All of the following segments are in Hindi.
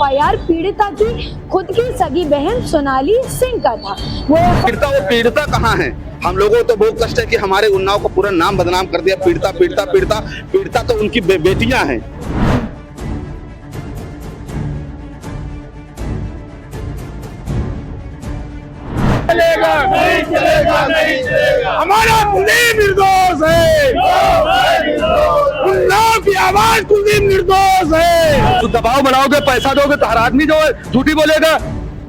एफआईआर पीड़िता की खुद की सगी बहन सोनाली सिंह का था। वो पीड़िता कहाँ है? हम लोगों को तो बहुत कष्ट है कि हमारे उन्नाव का पूरा नाम बदनाम कर दिया। पीड़िता पीड़िता पीड़िता पीड़िता तो उनकी बेटियां हैं। चलेगा नहीं चलेगा नहीं चलेगा। हमारा कुलदीप निर्दोष है। उन्नाव की आवाज कुलदीप निर्दोष है। तो दबाव बनाओगे, पैसा दोगे तो हर आदमी जो है झूठी बोलेगा।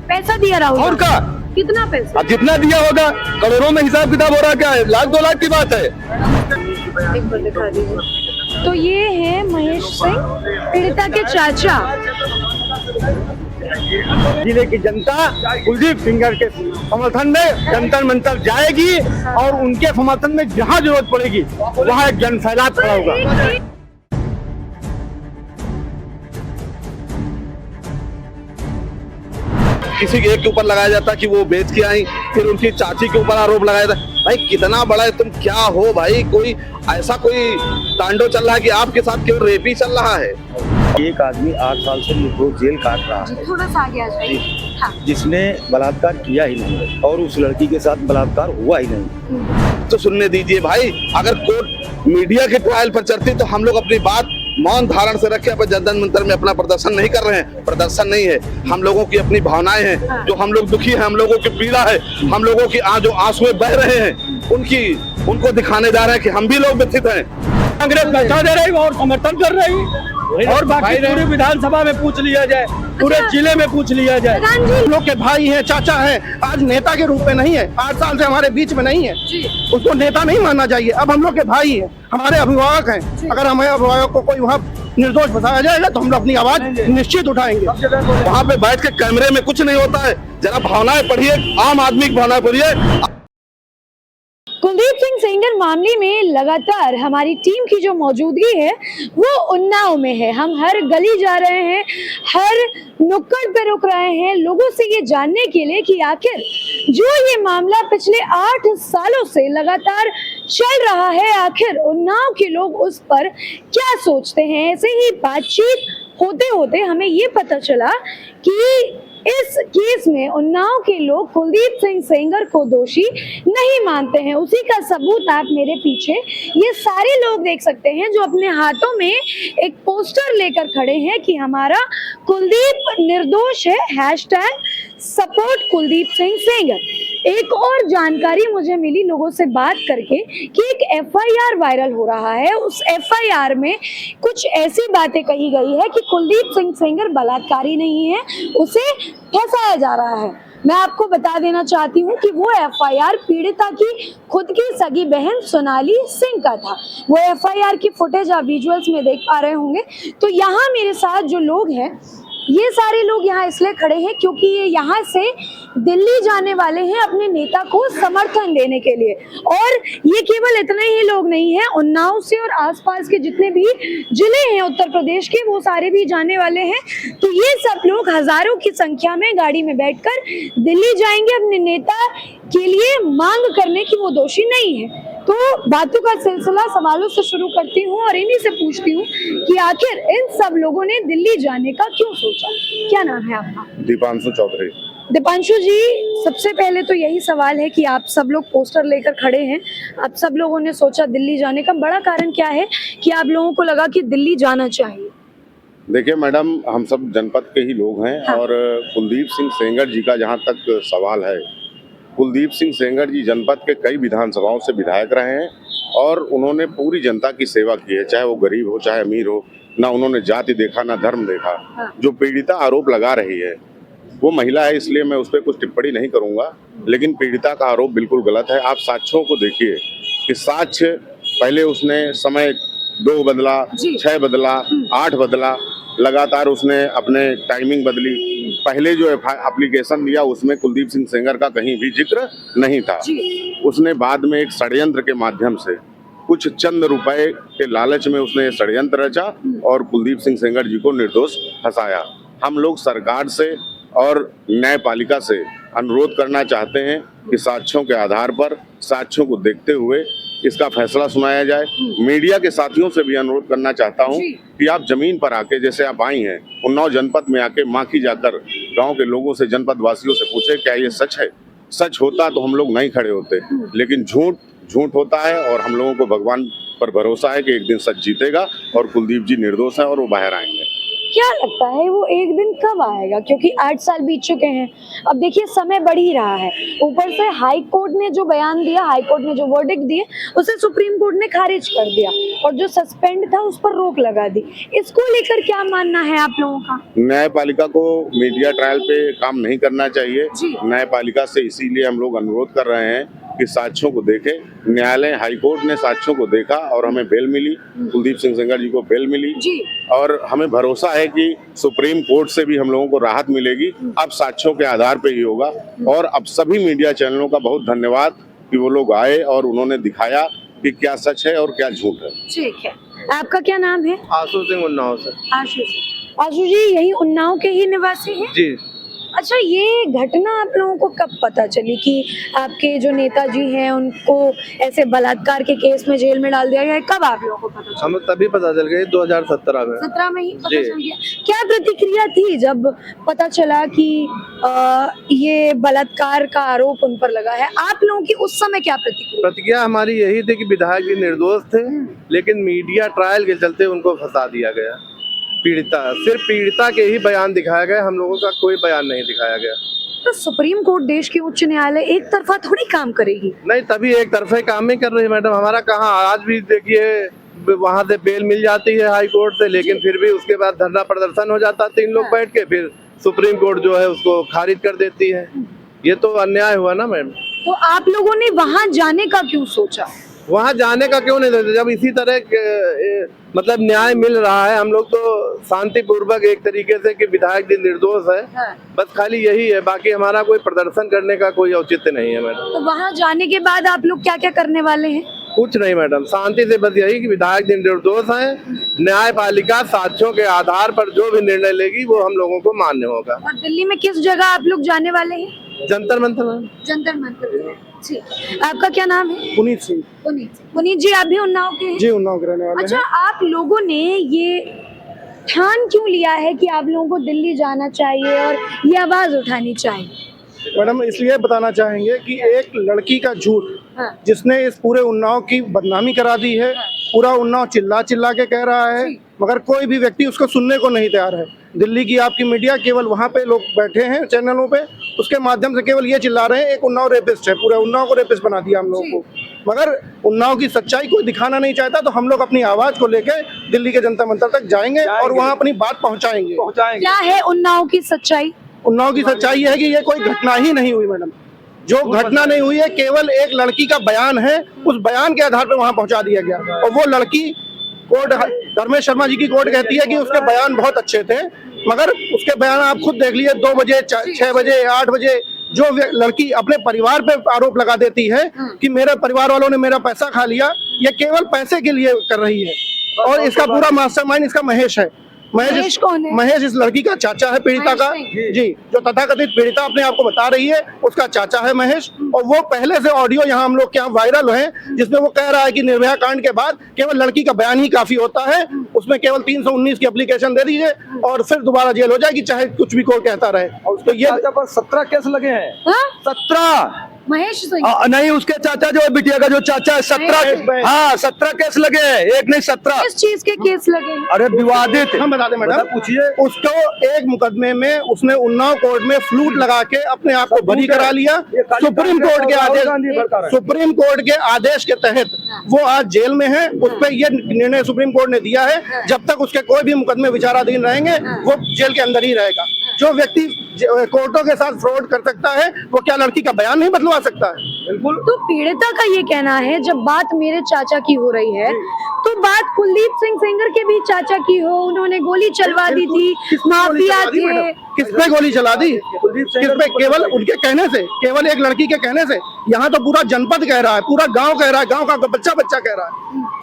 पैसा दिया राहुल और क्या? कितना पैसा? अब जितना दिया होगा करोड़ों में हिसाब किताब हो रहा, क्या है? लाख 2 लाख की बात है। एक बार दिखा दीजिए। तो ये है महेश सिंह, पीड़िता के चाचा। जिले की जनता कुलदीप सिंगर के समर्थन में जंतर मंतर जाएगी और उनके समर्थन में जहाँ जरूरत पड़ेगी वहाँ एक जन सैलाब खड़ा होगा। किसी एक के ऊपर लगाया जाता कि वो बेच के आई, फिर उनकी चाची के ऊपर आरोप लगाया था। भाई कितना बड़ा है तुम, क्या हो भाई? कोई ऐसा कोई तांडव चल रहा है कि आपके साथ केवल रेप ही चल रहा है? एक आदमी 8 साल से निर्दोष जेल काट रहा है, थोड़ा सा आगे आ जाइए। हाँ। जिसने बलात्कार किया ही नहीं और उस लड़की के साथ बलात्कार हुआ ही नहीं। तो सुनने दीजिए भाई, अगर कोर्ट मीडिया के ट्रायल पर चलती तो हम लोग अपनी बात मौन धारण से रखे अपन जन मंत्र में अपना प्रदर्शन नहीं कर रहे हैं। प्रदर्शन नहीं है, हम लोगों की अपनी भावनाएं हैं, जो हम लोग दुखी हैं, हम लोगों की पीड़ा है, हम लोगों की जो आंसू बह रहे हैं उनको दिखाने जा रहे हैं कि हम भी लोग व्यथित हैं। कांग्रेस पैसा दे रही और समर्थन कर रही और बाकी पूरी विधानसभा में पूछ लिया जाए, पूरे जिले में पूछ लिया जाए। प्रधान लोग के भाई हैं, चाचा हैं, आज नेता के रूप में नहीं है, 8 साल से हमारे बीच में नहीं है, उसको नेता नहीं मानना चाहिए। अब हम लोग के भाई हैं, हमारे अभिभावक हैं। अगर हमारे अभिभावक को कोई वहाँ निर्दोष बताया जाएगा तो हम लोग अपनी आवाज निश्चित उठाएंगे। वहाँ पे बैठ के कैमरे में कुछ नहीं होता है। जरा भावनाएं पढ़िए, आम आदमी की भावनाएं पढ़िए। कुलदीप सिंह सेंगर मामले में लगातार हमारी टीम की जो मौजूदगी है वो उन्नाव में है। हम हर गली जा रहे हैं, हर नुक्कड़ पे रुक रहे हैं लोगों से ये जानने के लिए कि आखिर जो ये मामला पिछले 8 सालों से लगातार चल रहा है, आखिर उन्नाव के लोग उस पर क्या सोचते हैं। ऐसे ही बातचीत होते होते हमें ये पता चला कि इस केस में उन्नाव के लोग कुलदीप सिंह सेंगर को दोषी नहीं मानते हैं। उसी का सबूत आप मेरे पीछे ये सारे लोग देख सकते हैं जो अपने हाथों में एक पोस्टर लेकर खड़े हैं कि हमारा कुलदीप निर्दोष है, #सपोर्ट कुलदीप सिंह सेंगर। एक और जानकारी मुझे मिली लोगों से बात करके कि एक एफआईआर वायरल हो रहा है। उस एफआईआर में कुछ ऐसी बातें कही गई है कि कुलदीप सिंह सेंगर बलात्कारी नहीं है, उसे फंसाया जा रहा है। मैं आपको बता देना चाहती हूँ कि वो एफआईआर पीड़िता की खुद की सगी बहन सोनाली सिंह का था। वो एफआईआर की फुटेज आप विजुअल्स में देख पा रहे होंगे। तो यहाँ मेरे साथ जो लोग हैं, ये सारे लोग यहाँ इसलिए खड़े हैं क्योंकि ये यहाँ से दिल्ली जाने वाले हैं अपने नेता को समर्थन देने के लिए। और ये केवल इतने ही लोग नहीं हैं, उन्नाव से और आसपास के जितने भी जिले हैं उत्तर प्रदेश के, वो सारे भी जाने वाले हैं। तो ये सब लोग हजारों की संख्या में गाड़ी में बैठकर दिल्ली जाएंगे अपने नेता के लिए मांग करने की वो दोषी नहीं है। तो बातों का सिलसिला सवालों से शुरू करती हूँ और इन्हीं से पूछती हूँ कि आखिर इन सब लोगों ने दिल्ली जाने का क्यों सोचा। क्या नाम है आपका? दीपांशु चौधरी। दीपांशु जी, सबसे पहले तो यही सवाल है कि आप सब लोग पोस्टर लेकर खड़े हैं, आप सब लोगों ने सोचा दिल्ली जाने का, बड़ा कारण क्या है कि आप लोगों को लगा कि दिल्ली जाना चाहिए? देखिए मैडम, हम सब जनपद के ही लोग हैं। हाँ। और कुलदीप सिंह सेंगर जी का जहाँ तक सवाल है, कुलदीप सिंह सेंगर जी जनपद के कई विधानसभाओं से विधायक रहे हैं और उन्होंने पूरी जनता की सेवा की है, चाहे वो गरीब हो चाहे अमीर हो। ना उन्होंने जाति देखा ना धर्म देखा। हाँ। जो पीड़िता आरोप लगा रही है वो महिला है, इसलिए मैं उस पर कुछ टिप्पणी नहीं करूंगा, लेकिन पीड़िता का आरोप बिल्कुल गलत है। आप साक्ष्यों को देखिए कि साक्ष्य पहले उसने समय 2 बदला, 6 बदला, 8 बदला, लगातार उसने अपने टाइमिंग बदली। पहले जो एप्लीकेशन दिया उसमें कुलदीप सिंह सेंगर का कहीं भी जिक्र नहीं था। उसने बाद में एक षड्यंत्र के माध्यम से कुछ चंद रुपए के लालच में उसने षड्यंत्र रचा और कुलदीप सिंह सेंगर जी को निर्दोष फंसाया। हम लोग सरकार से और न्यायपालिका से अनुरोध करना चाहते हैं कि साक्ष्यों के आधार पर, साक्ष्यों को देखते हुए इसका फैसला सुनाया जाए। मीडिया के साथियों से भी अनुरोध करना चाहता हूं कि आप जमीन पर आके, जैसे आप आई हैं उन्नाव जनपद में आके माखी जाकर गांव के लोगों से, जनपद वासियों से पूछे क्या ये सच है। सच होता तो हम लोग नहीं खड़े होते, लेकिन झूठ होता है और हम लोगों को भगवान पर भरोसा है कि एक दिन सच जीतेगा और कुलदीप जी निर्दोष हैं और वो बाहर आएंगे। क्या लगता है वो एक दिन कब आएगा? क्योंकि 8 साल बीत चुके हैं, अब देखिए समय बढ़ ही रहा है। ऊपर से हाई कोर्ट ने जो बयान दिया, हाई कोर्ट ने जो वर्डिक्ट दिए, उसे सुप्रीम कोर्ट ने खारिज कर दिया और जो सस्पेंड था उस पर रोक लगा दी। इसको लेकर क्या मानना है आप लोगों का? न्यायपालिका को मीडिया ट्रायल पे काम नहीं करना चाहिए। न्यायपालिका से इसीलिए हम लोग अनुरोध कर रहे हैं कि साक्ष्यों को देखे। न्यायालय, हाईकोर्ट ने साक्ष्यों को देखा और हमें बेल मिली, कुलदीप सिंह सेंगर जी को बेल मिली और हमें भरोसा है कि सुप्रीम कोर्ट से भी हम लोगों को राहत मिलेगी। अब साक्ष्यों के आधार पे ही होगा। और अब सभी मीडिया चैनलों का बहुत धन्यवाद कि वो लोग आए और उन्होंने दिखाया कि क्या सच है और क्या झूठ है। ठीक है, आपका क्या नाम है? आशु सिंह उन्नाव से। आशु जी यही उन्नाव के ही निवासी हैं? जी। अच्छा, ये घटना आप लोगों को कब पता चली कि आपके जो नेताजी हैं उनको ऐसे बलात्कार के केस में जेल में डाल दिया गया है? कब आप लोगों को पता चला? हमें तभी पता चल गई 2017 में। 17 में ही पता चल गया। क्या प्रतिक्रिया थी जब पता चला कि ये बलात्कार का आरोप उन पर लगा है? आप लोगों की उस समय क्या प्रतिक्रिया हमारी यही थी कि विधायक जी निर्दोष थे, लेकिन मीडिया ट्रायल के चलते उनको फंसा दिया गया। सिर्फ पीड़िता के ही बयान दिखाया गया, हम लोगों का कोई बयान नहीं दिखाया गया। तो सुप्रीम कोर्ट, देश की उच्च न्यायालय एक तरफा थोड़ी काम करेगी। नहीं, तभी एक तरफा काम ही कर रही है मैडम। हमारा कहाँ, आज भी देखिए वहाँ से बेल मिल जाती है हाई कोर्ट से, लेकिन फिर भी उसके बाद धरना प्रदर्शन हो जाता है 3 लोग बैठ के, फिर सुप्रीम कोर्ट जो है उसको खारिज कर देती है। ये तो अन्याय हुआ ना मैडम। तो आप लोगों ने वहाँ जाने का क्यों सोचा? वहाँ जाने का क्यों नहीं देते जब इसी तरह मतलब न्याय मिल रहा है? हम लोग तो शांतिपूर्वक एक तरीके से कि विधायक जी निर्दोष है, बस खाली यही है। बाकी हमारा कोई प्रदर्शन करने का कोई औचित्य नहीं है मैडम। तो वहाँ जाने के बाद आप लोग क्या क्या करने वाले हैं? कुछ नहीं मैडम, शांति से बस यही कि विधायक जी निर्दोष है। न्यायपालिका साक्ष्यों के आधार पर जो भी निर्णय लेगी वो हम लोगों को मान्य होगा। और दिल्ली में किस जगह आप लोग जाने वाले हैं? जंतर मंतर। जंतर मंतर। ठीक, आपका क्या नाम है? पुनीत सिंह। पुनीत जी, आप भी उन्नाव के हैं? जी, उन्नाव के रहने वाले। अच्छा, आप लोगों ने ये ठान क्यों लिया है कि आप लोगों को दिल्ली जाना चाहिए और ये आवाज उठानी चाहिए? मैडम, इसलिए बताना चाहेंगे कि एक लड़की का झूठ जिसने इस पूरे उन्नाव की बदनामी करा दी है। पूरा उन्नाव चिल्ला चिल्ला के कह रहा है, मगर कोई भी व्यक्ति उसको सुनने को नहीं तैयार है। दिल्ली की आपकी मीडिया केवल वहाँ पे लोग बैठे हैं चैनलों पे, उसके माध्यम से केवल ये चिल्ला रहे हैं एक उन्नाव रेपिस्ट है, पूरे उन्नाव को रेपिस्ट बना दिया हम लोगों को। मगर उन्नाव की सच्चाई कोई दिखाना नहीं चाहता, तो हम लोग अपनी आवाज को लेके दिल्ली के जनता मंतर तक जाएंगे और वहाँ अपनी बात पहुँचाएंगे। क्या है उन्नाव की सच्चाई? उन्नाव की सच्चाई है कि ये कोई घटना ही नहीं हुई मैडम। जो घटना नहीं हुई है, केवल एक लड़की का बयान है, उस बयान के आधार पर वहाँ पहुँचा दिया गया। और वो लड़की, कोर्ट, धर्मेश शर्मा जी की कोर्ट कहती है कि उसके बयान बहुत अच्छे थे, मगर उसके बयान आप खुद देख लिए 2 बजे, 6 बजे, 8 बजे जो लड़की अपने परिवार पे आरोप लगा देती है कि मेरे परिवार वालों ने मेरा पैसा खा लिया, ये केवल पैसे के लिए कर रही है। और इसका पूरा मास्टरमाइंड इसका महेश है। महेश कौन है? महेश इस लड़की का चाचा है, पीड़िता का। जी, जो तथाकथित पीड़िता अपने आप को बता रही है, उसका चाचा है महेश। और वो पहले से ऑडियो यहाँ हम लोग के यहाँ वायरल है, जिसमें वो कह रहा है कि निर्भया कांड के बाद केवल लड़की का बयान ही काफी होता है, उसमें केवल 319 की एप्लीकेशन दे दीजिए और फिर दोबारा जेल हो जाएगी, चाहे कुछ भी कोर्ट कहता रहे। तो ये 17 केस लगे हैं। 17 महेश सिंह नहीं, उसके चाचा जो बिटिया का जो चाचा है 17। हाँ, 17 केस लगे हैं, एक नहीं 17। किस चीज के केस लगे हैं? अरे विवादित। हम बता दें मैडम, पूछिए। उसको एक मुकदमे में उसने उन्नाव कोर्ट में फ्लूट लगा के अपने आप को बरी करा लिया। सुप्रीम कोर्ट के आदेश के तहत वो आज जेल में है। उस पर यह निर्णय सुप्रीम कोर्ट ने दिया है, जब तक उसके कोई भी मुकदमे विचाराधीन रहेंगे वो जेल के अंदर ही रहेगा। जो व्यक्ति कोर्टों के साथ फ्रॉड कर सकता है, वो क्या लड़की का बयान नहीं बदलवा सकता है? बिल्कुल। तो पीड़िता का ये कहना है, जब बात मेरे चाचा की हो रही है तो बात कुलदीप सिंह सेंगर के भी चाचा की हो, उन्होंने गोली चलवा दी थी, माफिया थे। किस पे गोली चला दी? किस पे? केवल उनके कहने से, केवल एक लड़की के कहने से। यहाँ तो पूरा जनपद कह रहा है, पूरा गांव कह रहा है, गांव का बच्चा बच्चा कह रहा है।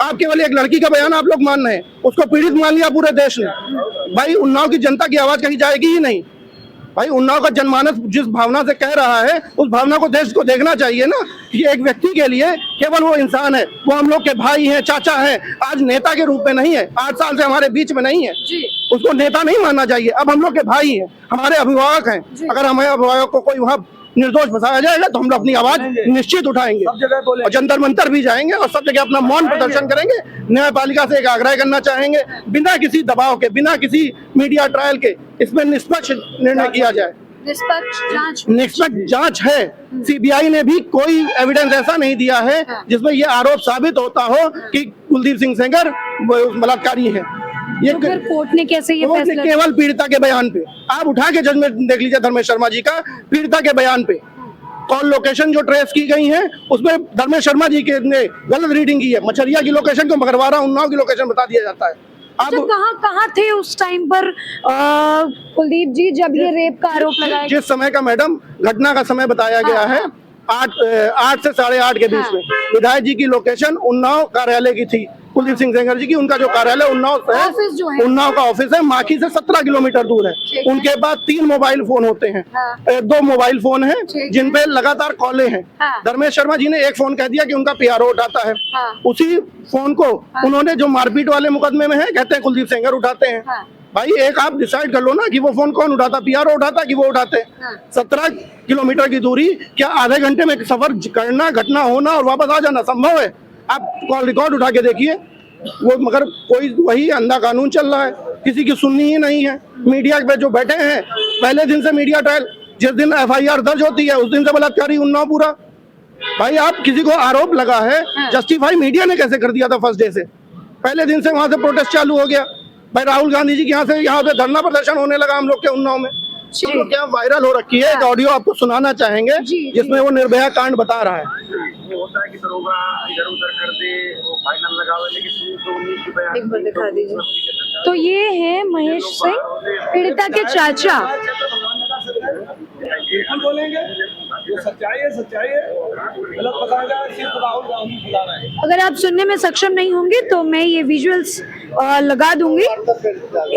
आप केवल एक लड़की का बयान आप लोग मान रहे हैं, उसको पीड़ित मान लिया पूरे देश ने। भाई, उन्नाव की जनता की आवाज कहीं जाएगी ही नहीं। भाई उन्नाव का जनमानस जिस भावना से कह रहा है उस भावना को देश को देखना चाहिए ना कि एक व्यक्ति के लिए केवल वो इंसान है, वो हम लोग के भाई हैं, चाचा हैं, आज नेता के रूप में नहीं है, 8 साल से हमारे बीच में नहीं है, उसको नेता नहीं मानना चाहिए। अब हम लोग के भाई हैं, हमारे अभिभावक हैं, अगर हमारे अभिभावक को कोई वहाँ निर्दोष फंसाया जाएगा तो हम लोग अपनी आवाज निश्चित उठाएंगे और जंतर मंतर भी जाएंगे और सब जगह अपना मौन प्रदर्शन करेंगे। न्यायपालिका से एक आग्रह करना चाहेंगे, बिना किसी दबाव के, बिना किसी मीडिया ट्रायल के इसमें निष्पक्ष निर्णय किया जाए। निष्पक्ष जांच है। सीबीआई ने भी कोई एविडेंस ऐसा नहीं दिया है जिसमें ये आरोप साबित होता हो कि कुलदीप सिंह सेंगर बलात्कारी है। ये तो फिर कोर्ट ने कैसे ये कोर्ट ने फैसला केवल पीड़िता के बयान पे, आप उठा के जजमेंट देख लीजिए धर्मेश शर्मा जी का, पीड़िता के बयान पे कॉल लोकेशन जो ट्रेस की गई है उसमें धर्मेश शर्मा जी के ने गलत रीडिंग की है। मछरिया की लोकेशन को मगरवाड़ा उन्नाव की लोकेशन बता दिया जाता है। आप कहाँ थे उस टाइम पर कुलदीप जी जब ये रेप का आरोप लगाया? जिस समय का मैडम घटना का समय बताया गया है 8 से 8:30 के बीच में, विधायक जी की लोकेशन उन्नाव कार्यालय की थी, कुलदीप सिंह सेंगर जी की। उनका जो कार्यालय उन्नाव है, उन्नाव का ऑफिस है, माखी से 17 किलोमीटर दूर है। उनके पास 3 मोबाइल फोन होते हैं, 2 मोबाइल फोन हैं जिन पे लगातार कॉलें हैं। धर्मेश शर्मा जी ने एक फोन कह दिया कि उनका पीआरओ उठाता है, उसी फोन को उन्होंने जो मारपीट वाले मुकदमे में है कहते हैं कुलदीप सेंगर उठाते हैं। भाई एक आप डिसाइड कर लो ना कि वो फोन कौन उठाता, पीआरओ उठाता कि वो उठाते हैं। 17 किलोमीटर की दूरी, क्या आधे घंटे में सफर करना, घटना होना और वापस आ जाना संभव है? आप कॉल रिकॉर्ड उठा के देखिए वो, मगर कोई वही अंधा कानून चल रहा है, किसी की सुननी ही नहीं है। मीडिया पे जो बैठे हैं पहले दिन से मीडिया ट्रायल, जिस दिन एफआईआर दर्ज होती है उस दिन से बलात्कारी उन्नाव पूरा। भाई आप किसी को आरोप लगा है, जस्टिफाई मीडिया ने कैसे कर दिया था फर्स्ट डे से? पहले दिन से वहां से प्रोटेस्ट चालू हो गया। भाई राहुल गांधी जी के यहाँ पे धरना प्रदर्शन होने लगा हम लोग के उन्नाव में, तो क्या वायरल हो रखी है। एक ऑडियो आपको सुनाना चाहेंगे जिसमें वो निर्भया कांड बता रहा है। होता है कि दरोगा इधर उधर कर दे, वो फाइनल लगावे, लेकिन 319 के बयान एक बार दिखा दीजिए। तो ये है महेश सिंह, पीड़िता के चाचा। बोलेंगे जो सच्चाई है गलत बताएगा, सिर्फ राहुल गांधी बुला रहे हैं। अगर आप सुनने में सक्षम नहीं होंगे तो मैं ये विजुअल्स लगा दूंगी।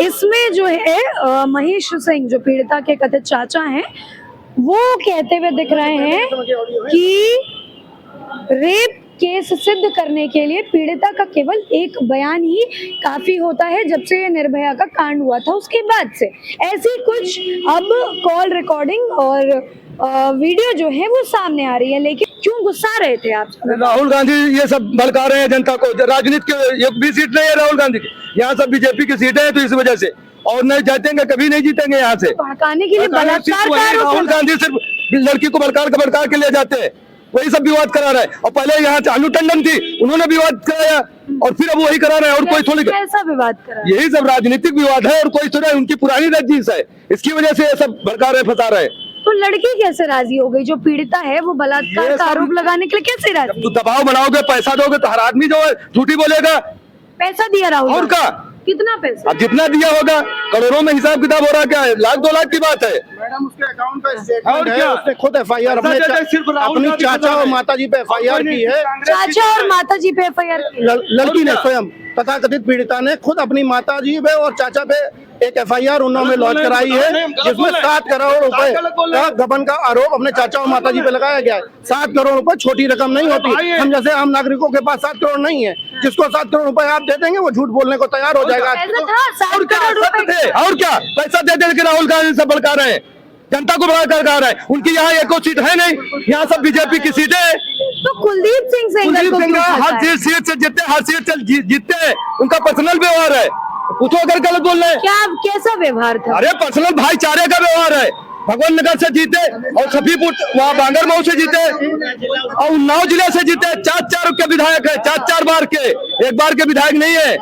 इसमें जो है महेश सिंह जो पीड़िता के कथित चाचा हैं वो कहते हुए दिख रहे हैं कि रेप केस सिद्ध करने के लिए पीड़िता का केवल एक बयान ही काफी होता है। जब से ये निर्भया का कांड हुआ था उसके बाद से ऐसी कुछ अब कॉल रिकॉर्डिंग और वीडियो जो है वो सामने आ रही है। लेकिन क्यों गुस्सा रहे थे आप? राहुल गांधी ये सब भड़का रहे हैं जनता को। राजनीति की एक भी सीट नहीं है राहुल गांधी की, यहाँ सब बीजेपी की सीटें हैं, तो इस वजह से और नहीं जीतेंगे, कभी नहीं जीतेंगे यहाँ से। भड़काने के लिए बलात्कार का आरोप राहुल गांधी सिर्फ लड़की को भड़का के ले जाते हैं, वही सब विवाद करा रहा है। और पहले यहाँ चालू टंडन थी, उन्होंने विवाद कराया और फिर अब वही करा रहे हैं। और कोई थोड़ी कैसा विवाद करा? यही सब राजनीतिक विवाद है और कोई थोड़ा उनकी पुरानी रंजिश है, इसकी वजह से ये सब भड़का रहे, फंसा रहे। तो लड़की कैसे राजी हो गई? जो पीड़िता है वो बलात्कार का आरोप लगाने के लिए कैसे राजी? तो दबाव बनाओगे, पैसा दोगे तो हर आदमी जो है झूठी बोलेगा। पैसा दिया राहुल और क्या? कितना पैसा? अब जितना दिया होगा, करोड़ों में हिसाब किताब हो रहा, क्या है, 1-2 लाख की बात है। मैडम उसके अकाउंट का स्टेटमेंट है, उसने खुद एफआईआर अपनी चाचा और माता जी पे एफआईआर की है। चाचा और माता जी पे एफआईआर? लड़की ने स्वयं, तथाकथित पीड़िता ने खुद अपनी माता जी पे और चाचा पे एक एफआईआर उन्नाव में लॉन्च कराई है, जिसमें 7 करोड़ रुपए का गबन का आरोप अपने चाचा और माता जी पे लगाया गया है। 7 करोड़ रुपए छोटी रकम नहीं होती। हम जैसे आम नागरिकों के पास 7 करोड़ नहीं है, जिसको 7 करोड़ रुपए आप दे देंगे वो झूठ बोलने को तैयार हो जाएगा। और क्या पैसा दे दे के राहुल गांधी सब भड़का रहे हैं, जनता को भड़का रहे हैं। उनकी यहाँ एक सीट है नहीं, यहाँ सब बीजेपी की सीटें है। तो कुलदीप सिंह हर सीट से जीतते, हर सीट से जीतते हैं, उनका पर्सनल व्यवहार है। पूछो अगर गलत बोल रहे हैं। क्या कैसा व्यवहार था? अरे पर्सनल भाईचारे का व्यवहार है। भगवान नगर से जीते और सफीपुर वहाँ बांगर मऊ से जीते और उन्नाव जिले से जीते। 4 के विधायक है, 4 बार के, एक बार के विधायक नहीं है।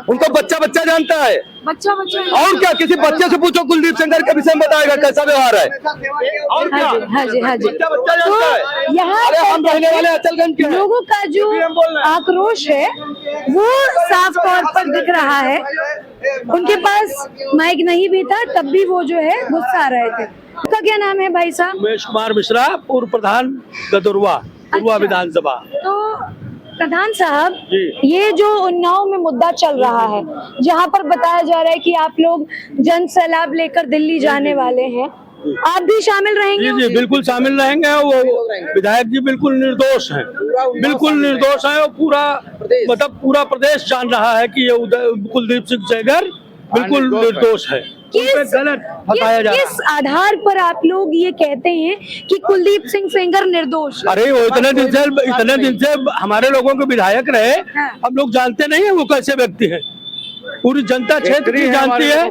उनको बच्चा जानता है। बच्चा और क्या, किसी बच्चे से पूछो कुलदीप सेंगर के विषय में बताएगा कैसा व्यवहार है। और क्या, हाँ जी बच्चा जानता है। यहाँ हम रहने वाले अचलगंज के लोगों का जो आक्रोश है वो साफ तौर पर दिख रहा है। उनके पास माइक नहीं भी था तब भी वो जो है गुस्सा रहे थे। आपका क्या नाम है भाई साहब? उमेश कुमार मिश्रा, पूर्व प्रधान गदुरवा विधानसभा। तो प्रधान साहब, ये जो उन्नाव में मुद्दा चल रहा है, जहाँ पर बताया जा रहा है कि आप लोग जन सैलाब लेकर दिल्ली जाने वाले हैं, आप भी शामिल रहेंगे? जी जी बिल्कुल शामिल रहेंगे। वो विधायक जी बिल्कुल निर्दोष हैं, बिल्कुल निर्दोष हैं। और पूरा मतलब पूरा प्रदेश जान रहा है कि ये कुलदीप सिंह सेंगर बिल्कुल निर्दोष है। उन पे गलत बताया जा रहा है। किस आधार पर आप लोग ये कहते हैं कि कुलदीप सिंह सेंगर निर्दोष? अरे वो इतने दिन से हमारे लोगों के विधायक रहे, हम लोग जानते नहीं है वो कैसे व्यक्ति है। पूरी जनता क्षेत्र की जानती है,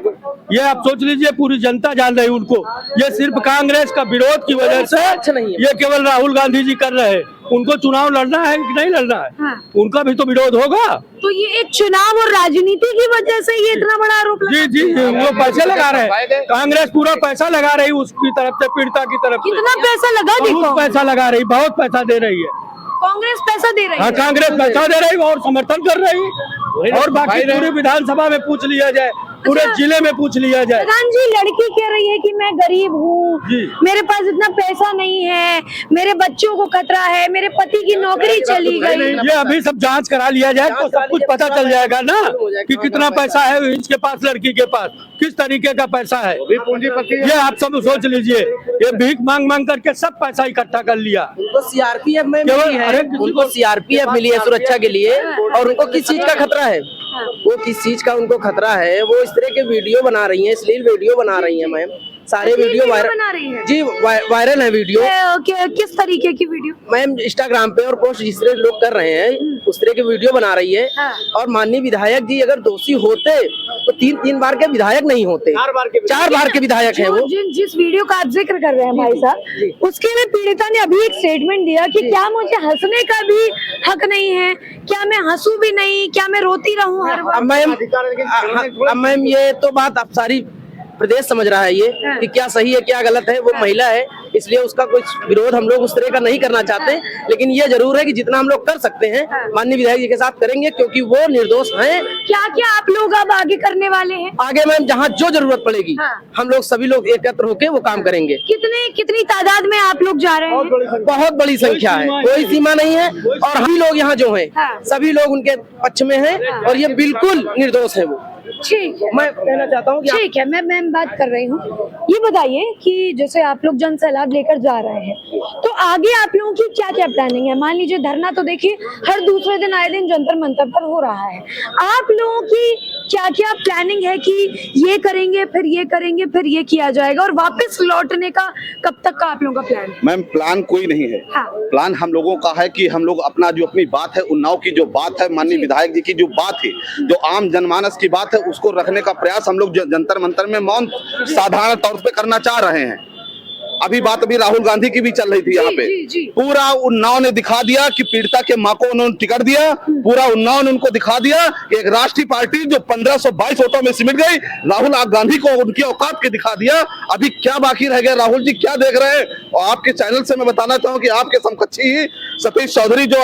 ये आप सोच लीजिए पूरी जनता जान रही है उनको। ये सिर्फ कांग्रेस का विरोध की वजह से ये केवल राहुल गांधी जी कर रहे हैं। उनको चुनाव लड़ना है कि नहीं लड़ना है? हाँ। उनका भी तो विरोध होगा। तो ये एक चुनाव और राजनीति की वजह से ये इतना बड़ा आरोप लगा? जी जी वो पैसे लगा रहे हैं, कांग्रेस पूरा पैसा लगा रही उसकी तरफ से, पीड़िता की तरफ से। कितना पैसा लगा? बहुत पैसा लगा रही, बहुत पैसा दे रही है कांग्रेस पैसा दे रही हाँ, है? कांग्रेस पैसा दे रही और समर्थन कर रही है। और बाकी पूरी विधानसभा में पूछ लिया जाए, पूरे जिले में पूछ लिया जाए। प्रधान जी, लड़की कह रही है कि मैं गरीब हूँ, मेरे पास इतना पैसा नहीं है, मेरे बच्चों को खतरा है, मेरे पति की नौकरी चली गई। ये अभी सब जांच करा लिया जाए तो सब कुछ पता चल जाएगा ना कि कितना पैसा है इसके पास, लड़की के पास किस तरीके का पैसा है। ये आप सब सोच लीजिए, ये भीख मांग मांग करके सब पैसा इकट्ठा कर लिया। उनको सीआरपीएफ में मिली है, उनको सीआरपीएफ मिली है सुरक्षा के लिए। और उनको किस चीज का खतरा है? वो किस चीज का उनको खतरा है? वो इस तरह के वीडियो बना रही हैं, अश्लील वीडियो बना रही हैं मैम। सारे वीडियो वायरल बना रही है? जी वायरल है वीडियो। किस तरीके की वीडियो? मैम इंस्टाग्राम पे और पोस्ट जिस तरह लोग कर रहे हैं उस तरह के वीडियो बना रही है। और माननीय विधायक जी अगर दोषी होते तो 3 बार के विधायक नहीं होते, 4 बार के विधायक है वो। जिस वीडियो का आप जिक्र कर रहे हैं भाई साहब, उसके में पीड़िता ने अभी एक स्टेटमेंट दिया कि क्या मुझे हंसने का भी हक नहीं है, क्या मैं हंसू भी नहीं, क्या मैं रोती रहूं हर वक्त? मैम ये तो बात आप सारी प्रदेश समझ रहा है ये कि क्या सही है क्या गलत है। वो महिला है इसलिए उसका कुछ विरोध हम लोग उस तरह का नहीं करना चाहते, लेकिन ये जरूर है कि जितना हम लोग कर सकते हैं माननीय विधायक जी के साथ करेंगे, क्योंकि वो निर्दोष हैं। क्या क्या आप लोग अब आगे करने वाले हैं? आगे मैम जहाँ जो जरूरत पड़ेगी हम लोग सभी लोग एकत्र होकर वो काम करेंगे। कितनी तादाद में आप लोग जा रहे हैं? बहुत बड़ी संख्या है, कोई सीमा नहीं है। और हम लोग यहाँ जो हैं सभी लोग उनके पक्ष में हैं और ये बिल्कुल निर्दोष है वो। ठीक है, मैं कहना चाहता हूँ कि ठीक है, मैं बात कर रही हूँ। ये बताइए कि जैसे आप लोग जन सैलाब लेकर जा रहे हैं, तो आगे आप लोगों की क्या क्या प्लानिंग है? मान लीजिए धरना तो देखिए हर दूसरे दिन आए दिन जंतर मंतर पर हो रहा है, आप लोगों की क्या क्या प्लानिंग है कि ये करेंगे फिर ये करेंगे फिर ये किया जाएगा, और वापस लौटने का कब तक का आप लोगों का प्लान? मैम प्लान कोई नहीं है। हाँ। प्लान हम लोगों का है कि हम लोग अपनी बात है, उन्नाव की जो बात है, माननीय विधायक जी की जो बात है, जो आम जनमानस की बात है, उसको रखने का प्रयास हम लोग जंतर मंतर में मौन साधारण तौर पे करना चाह रहे हैं। अभी राहुल गांधी की भी चल रही थी यहाँ पे। पूरा उन्नाव ने दिखा दिया कि पीड़िता के माँ को उन्होंने टिकट दिया, पूरा उन्नाव ने उनको दिखा दिया कि एक राष्ट्रीय पार्टी जो 1522 वोटों में सिमट गई, राहुल गांधी को उनकी औकात के दिखा दिया। अभी क्या बाकी रह गया? राहुल जी क्या देख रहे हैं? और आपके चैनल से मैं बताना चाहूँ कि आपके समकक्षी ही सतीश चौधरी जो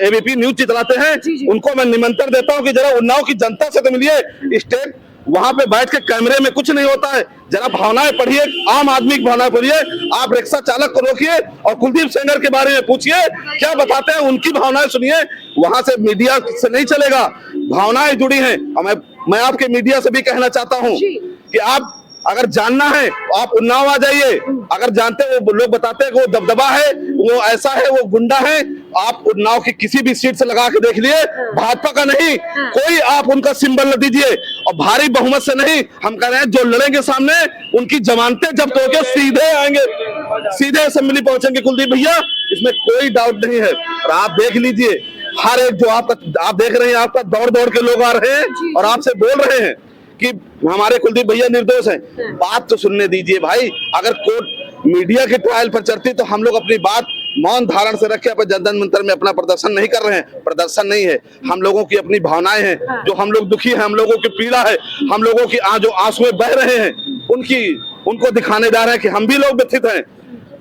एबीपी न्यूज चलाते हैं, उनको मैं निमंत्रण देता हूँ कि जरा उन्नाव की जनता से तो मिलिए। स्टेट वहां पे बैठ के कैमरे में कुछ नहीं होता है, जरा भावनाएं पढ़िए, आम आदमी की भावनाएं पढ़िए। आप रिक्शा चालक को रोकिए और कुलदीप सेंगर के बारे में पूछिए, क्या बताते हैं, उनकी भावनाएं सुनिए। वहां से मीडिया से नहीं चलेगा, भावनाएं जुड़ी हैं। और मैं आपके मीडिया से भी कहना चाहता हूं कि आप अगर जानना है तो आप उन्नाव आ जाइए। अगर जानते हैं, वो लोग बताते हैं कि वो दबदबा है, वो ऐसा है, वो गुंडा है, आप उन्नाव की किसी भी सीट से लगा के देख लिए, भाजपा का नहीं कोई आप उनका सिंबल न दीजिए, और भारी बहुमत से नहीं। हम कह रहे हैं जो लड़ेंगे सामने उनकी जमानतें जब्त होकर सीधे आएंगे, सीधे असेंबली पहुंचेंगे कुलदीप भैया, इसमें कोई डाउट नहीं है। और आप देख लीजिए, हर एक जो आप देख रहे हैं, आपका दौड़ दौड़ के लोग आ रहे हैं और आपसे बोल रहे हैं कि हमारे कुलदीप भैया निर्दोष हैं। बात तो सुनने दीजिए भाई। अगर कोर्ट मीडिया के ट्रायल पर चलती तो हम लोग अपनी बात मौन धारण से रखे अपन जन मंतर में अपना प्रदर्शन नहीं कर रहे हैं। प्रदर्शन नहीं है, हम लोगों की अपनी भावनाएं हैं, जो हम लोग दुखी हैं, हम लोगों की पीड़ा है, हम लोगों की जो आंसू बह रहे हैं, उनको दिखाने जा रहे हैं कि हम भी लोग व्यथित हैं।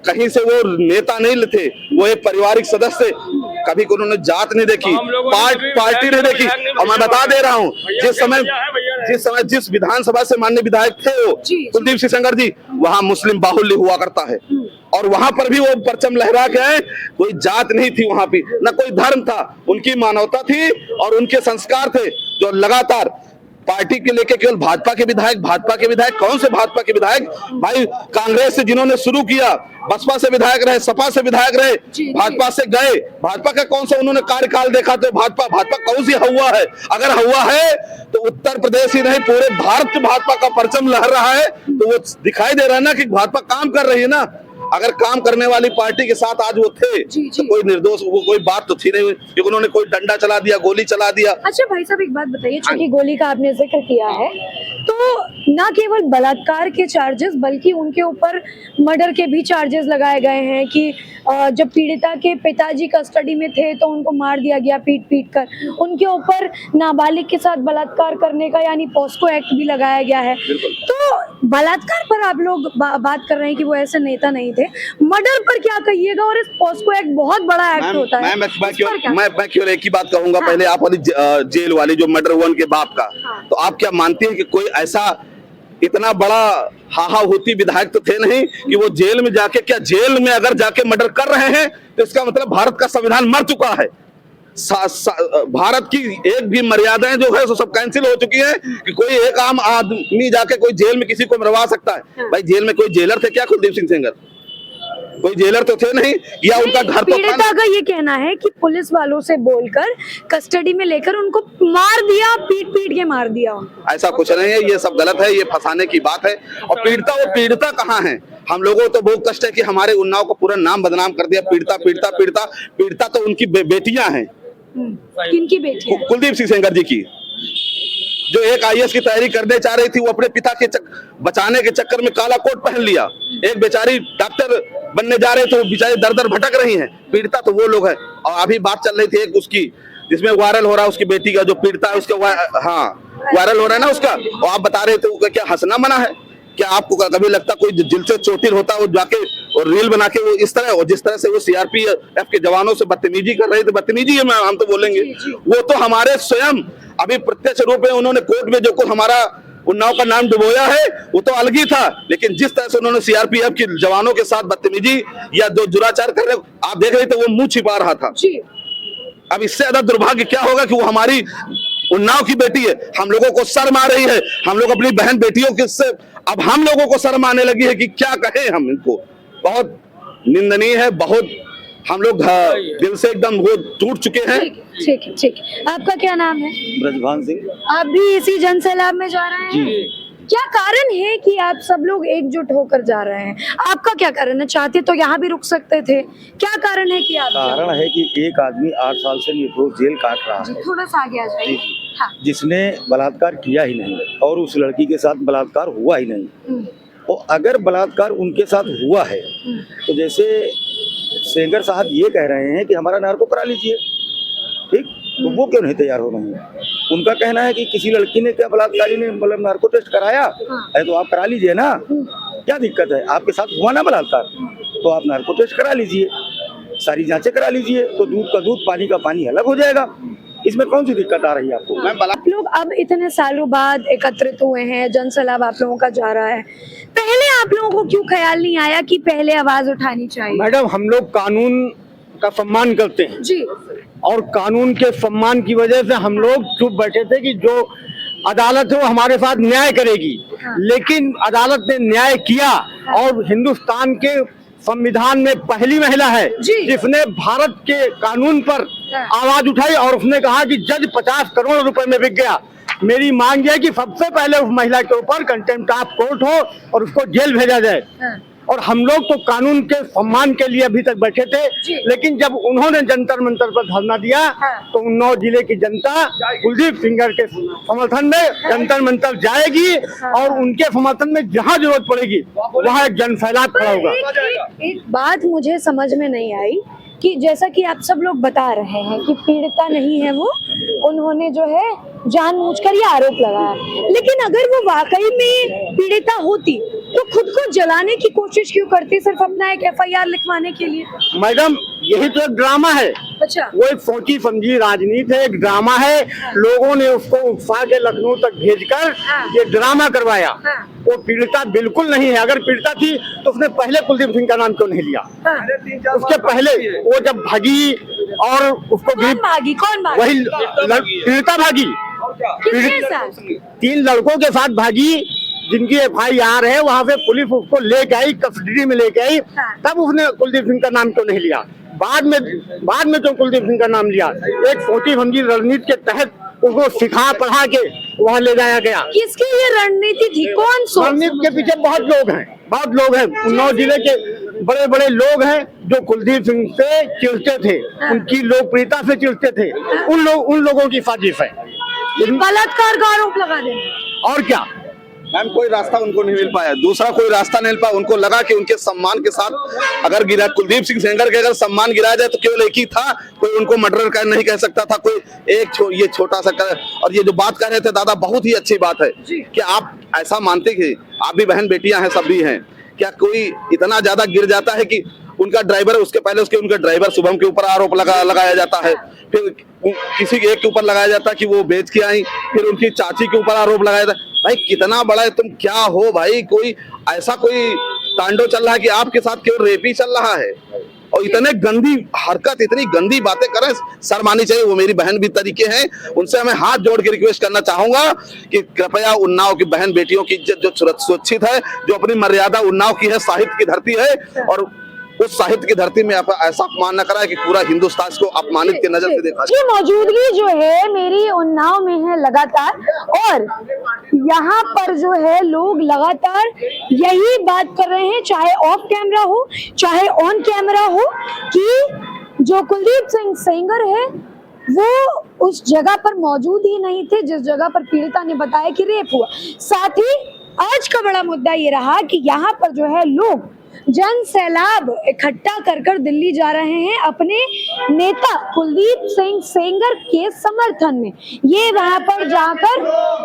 कहीं से वो नेता नहीं थे, वो एक पारिवारिक सदस्य, कभी को उन्होंने जात नहीं देखी, पार्टी नहीं देखी। और मैं बता दे रहा हूँ, जिस विधानसभा से माननीय विधायक थे वो कुलदीप सिंह सेंगर जी, वहाँ मुस्लिम बाहुल्य हुआ करता है, और वहां पर भी वो परचम लहरा के आए। कोई जात नहीं थी वहां पे, न कोई धर्म था, उनकी मानवता थी और उनके संस्कार थे जो लगातार पार्टी के लेके केवल भाजपा के विधायक कौन से भाजपा के विधायक भाई, कांग्रेस से जिन्होंने शुरू किया, बसपा से विधायक रहे, सपा से विधायक रहे, भाजपा से गए, भाजपा का कौन सा उन्होंने कार्यकाल देखा? तो भाजपा कौन सी हुआ है? अगर हुआ है तो उत्तर प्रदेश ही नहीं पूरे भारत में भाजपा का परचम लहर रहा है, तो वो दिखाई दे रहा है ना कि भाजपा काम कर रही है ना। अगर काम करने वाली पार्टी के साथ आज वो थे तो कोई निर्दोष, वो कोई बात तो थी नहीं, क्योंकि उन्होंने कोई डंडा चला दिया, गोली चला दिया। अच्छा भाई साहब एक बात बताइए, चूंकि गोली का आपने जिक्र किया है, तो न केवल बलात्कार के चार्जेस बल्कि उनके ऊपर मर्डर के भी चार्जेस लगाए गए हैं कि जब पीड़िता के पिताजी कस्टडी में थे तो उनको मार दिया गया पीट कर, उनके ऊपर नाबालिग के साथ बलात्कार करने का यानी पॉस्को एक्ट भी लगाया गया है। तो बलात्कार पर आप लोग बात कर रहे हैं कि वो ऐसे नेता नहीं थे, मर्डर पर क्या कहिएगा? और इस पॉस्को एक्ट बहुत बड़ा एक्ट होता है। मैं केवल एक ही बात कहूंगा, पहले आप वाली जेल वाली जो मर्डर हुआ उनके बाप का, तो आप क्या मानती हैं कि कोई ऐसा इतना बड़ा हाहा होती विधायक तो थे नहीं कि वो जेल में जाके, क्या जेल में अगर जाके मर्डर कर रहे हैं तो इसका मतलब भारत का संविधान मर चुका है। भारत की एक भी मर्यादाएं जो है वो सब कैंसिल हो चुकी है कि कोई एक आम आदमी जाके कोई जेल में किसी को मरवा सकता है। भाई जेल में कोई जेलर थे क्या कुलदीप सिंह सेंगर? कोई जेलर तो थे नहीं, या उनका घर तो पीड़िता का ये कहना है कि पुलिस वालों से बोलकर कस्टडी में लेकर उनको मार दिया, पीट के मार दिया। ऐसा कुछ नहीं है, ये सब गलत है, ये फंसाने की बात है। और पीड़िता कहाँ है? हम लोगों तो बहुत कष्ट है कि हमारे उन्नाव को पूरा नाम बदनाम कर दिया, पीड़िता तो उनकी बेटियां हैं। किनकी बेटियां? कुलदीप सिंह सेंगर जी की, जो एक IAS की तैयारी करने चाह रही थी, वो अपने पिता के बचाने के चक्कर में काला कोट पहन लिया। एक बेचारी डॉक्टर बनने जा रहे थे, वो बेचारी दर भटक रही हैं। पीड़िता तो वो लोग हैं। और अभी बात चल रही थी एक उसकी, जिसमें वायरल हो रहा है उसकी बेटी का, जो पीड़िता है उसका वायरल हो रहा है ना उसका, और आप बता रहे थे क्या हंसना मना है? क्या आपको कभी लगता कोई दिल से चोटिल होता वो जाके और रील बना के वो इस तरह, और जिस तरह से वो CRPF के जवानों से बदतमीजी कर रहे थे, बदतमीजी है हम तो बोलेंगे, वो तो हमारे स्वयं अभी प्रत्यक्ष रूप में उन्होंने कोर्ट में जो कुछ हमारा उन्नाव का नाम डुबोया है वो तो अलग ही था, लेकिन जिस तरह से उन्होंने CRPF के जवानों के साथ बदतमीजी या जो दुराचार कर रहे, आप देख रहे थे वो मुंह छिपा रहा था। अब इससे ज्यादा दुर्भाग्य क्या होगा कि वो हमारी उन्नाव की बेटी है, हम लोगों को शर्म आ रही है, हम लोग अपनी बहन बेटियों के से अब हम लोगों को शर्म आने लगी है कि क्या कहें हम इनको। बहुत निंदनीय है, बहुत हम लोग दिल से एकदम वो टूट चुके हैं। ठीक। आपका क्या नाम है? ब्रजभान सिंह। आप भी इसी जन सैलाब में जा रहे हैं? क्या कारण है कि आप सब लोग एकजुट होकर जा रहे हैं? आपका क्या कारण है? चाहते तो यहाँ भी रुक सकते थे, क्या कारण है कि आप? कारण है कि एक आदमी 8 साल से निर्दोष जेल काट रहा है, थोड़ा सा आगे आ जाइए। हाँ। जिसने बलात्कार किया ही नहीं और उस लड़की के साथ बलात्कार हुआ ही नहीं। और अगर बलात्कार उनके साथ हुआ है तो जैसे सेंगर साहब ये कह रहे हैं कि हमारा नार्को करा लीजिए, ठीक, तो वो क्यों नहीं तैयार हो रहे हैं? उनका कहना है कि किसी लड़की ने क्या बलात्कारी ने मतलब नार्को टेस्ट कराया है तो आप करा लीजिए ना, क्या दिक्कत है? आपके साथ हुआ ना बलात्कार, तो आप नार्को टेस्ट करा लीजिए, सारी जांचें करा लीजिए, तो दूध का दूध पानी का पानी अलग हो जाएगा। इसमें कौन सी दिक्कत आ रही है आपको? आप लोग अब इतने सालों बाद एकत्रित हुए हैं, जन सैलाब आप लोगों का जा रहा है, पहले आप लोगों को क्यों ख्याल नहीं आया कि पहले आवाज उठानी चाहिए? मैडम, हम लोग कानून का सम्मान करते हैं जी, और कानून के सम्मान की वजह से हम लोग चुप बैठे थे कि जो अदालत है वो हमारे साथ न्याय करेगी। लेकिन अदालत ने न्याय किया और हिंदुस्तान के संविधान में पहली महिला है जिसने भारत के कानून पर आवाज उठाई और उसने कहा कि जज 50 करोड़ रुपए में बिक गया। मेरी मांग है कि सबसे पहले उस महिला के ऊपर कंटेम्प्ट ऑफ कोर्ट हो और उसको जेल भेजा जाए। और हम लोग तो कानून के सम्मान के लिए अभी तक बैठे थे, लेकिन जब उन्होंने जंतर मंतर पर धरना दिया तो उन्नाव जिले की जनता कुलदीप सेंगर के समर्थन में जंतर मंतर जाएगी और उनके समर्थन में जहाँ जरूरत पड़ेगी वहाँ एक जन सैलाब खड़ा होगा। एक बात मुझे समझ में नहीं आई कि जैसा कि आप सब लोग बता रहे हैं कि पीड़िता नहीं है वो, उन्होंने जो है जानबूझकर ये आरोप लगाया, लेकिन अगर वो वाकई में पीड़िता होती तो खुद को जलाने की कोशिश क्यों करती, सिर्फ अपना एक FIR लिखवाने के लिए? मैडम, यही तो एक ड्रामा है। अच्छा, वो एक सोची समझी राजनीति है, एक ड्रामा है। लोगों ने उसको उकसा के लखनऊ तक भेजकर ये ड्रामा करवाया। वो पीड़िता बिल्कुल नहीं है। अगर पीड़िता थी तो उसने पहले कुलदीप सिंह का नाम क्यों नहीं लिया? उसके पहले वो जब भागी और उसको कौन भागी? वही पीड़िता भागी और क्या किसके साथ? 3 लड़कों के साथ भागी, जिनकी FIR है, वहाँ पे पुलिस उसको लेके आई, कस्टडी में लेके आई, तब उसने कुलदीप सिंह का नाम क्यों नहीं लिया? बाद में जो कुलदीप सिंह का नाम लिया, एक सोची समझी रणनीति के तहत उसको सिखा पढ़ा के वहाँ ले जाया गया। किसकी ये रणनीति थी? कौन सोच? रणनीति के पीछे बहुत लोग हैं। उन्नाव जिले के बड़े बड़े लोग हैं जो कुलदीप सिंह से चिढ़ते थे, उनकी लोकप्रियता से चिढ़ते थे। उन लोगों की साजिश है। बलात्कार का आरोप लगा देना। और क्या? मैम कोई रास्ता उनको नहीं मिल पाया, दूसरा कोई रास्ता नहीं मिल पाया। उनको लगा कि उनके सम्मान के साथ अगर गिरा, कुलदीप सिंह सेंगर के अगर सम्मान गिराया जाए तो केवल एक ही था, कोई उनको मर्डर कर नहीं कह सकता था, कोई ये छोटा सा कर। और ये जो बात कर रहे थे दादा, बहुत ही अच्छी बात है कि आप ऐसा मानते कि आप भी बहन बेटियां हैं, सब भी हैं, क्या कोई इतना ज्यादा गिर जाता है कि उनका ड्राइवर, उसके पहले उनका ड्राइवर शुभम के ऊपर आरोप लगाया जाता है, फिर किसी एक के ऊपर लगाया जाता है कि वो बेच के आई, फिर उनकी चाची के ऊपर आरोप लगाया जाता है। भाई कितना बड़ा है, तुम क्या हो भाई? कोई ऐसा कोई तांडव चल रहा है कि आपके साथ केवल रेप ही चल रहा है, और इतने गंदी हरकत, इतनी गंदी बातें करें, शर्म आनी चाहिए। वो मेरी बहन भी तरीके हैं, उनसे मैं हाथ जोड़ के रिक्वेस्ट करना चाहूंगा कि कृपया उन्नाव की बहन बेटियों की इज्जत जो सुरक्षित है, जो अपनी मर्यादा उन्नाव की है, साहित्य की धरती है, और उस साहित्य की धरती में ऐसा अपमान न करा कि पूरा हिंदुस्तान इसको अपमानित की नजर से देखा। ये मौजूदगी जो है मेरी उन्नाव में है लगातार, और यहाँ पर जो है लोग लगातार यही बात कर रहे हैं, चाहे ऑफ कैमरा हो चाहे ऑन कैमरा हो, कि जो कुलदीप सिंह सेंगर है वो उस जगह पर मौजूद ही नहीं थे जिस जगह पर पीड़िता ने बताया कि रेप हुआ। साथ ही आज का बड़ा मुद्दा ये रहा कि यहाँ पर जो है लोग जन सैलाब इकट्ठा कर दिल्ली जा रहे हैं अपने नेता कुलदीप सिंह सेंगर के समर्थन में। ये वहां पर जाकर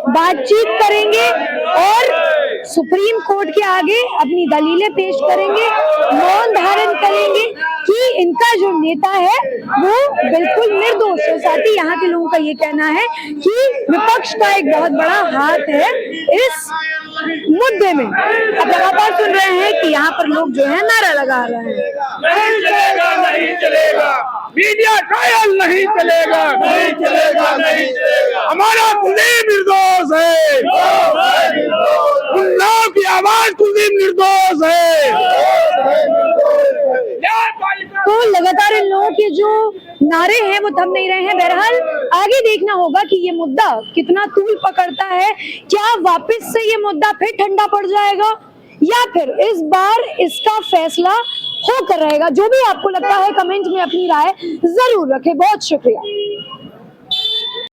बातचीत करेंगे और सुप्रीम कोर्ट के आगे अपनी दलीलें पेश करेंगे, मौन धारण करेंगे कि इनका जो नेता है वो बिल्कुल निर्दोष है। साथ ही यहाँ के लोगों का ये कहना है कि विपक्ष का एक बहुत बड़ा हाथ है इस मुद्दे में। अब लगातार सुन रहे हैं कि यहाँ पर लोग जो है नारा लगा रहे हैं, नहीं चलेगा, नहीं चलेगा, मीडिया ट्रायल नहीं चलेगा, नहीं चलेगा, नहीं चलेगा, हमारा कुलदीप निर्दोष है, उन्नाव की आवाज कुलदीप निर्दोष है। तो लगातार इन लोगों के जो नारे हैं वो थम नहीं रहे हैं। बहरहाल आगे देखना होगा कि ये मुद्दा कितना तूल पकड़ता है, क्या वापस से ये मुद्दा फिर ठंडा पड़ जाएगा या फिर इस बार इसका फैसला होकर रहेगा। जो भी आपको लगता है कमेंट में अपनी राय जरूर रखें। बहुत शुक्रिया।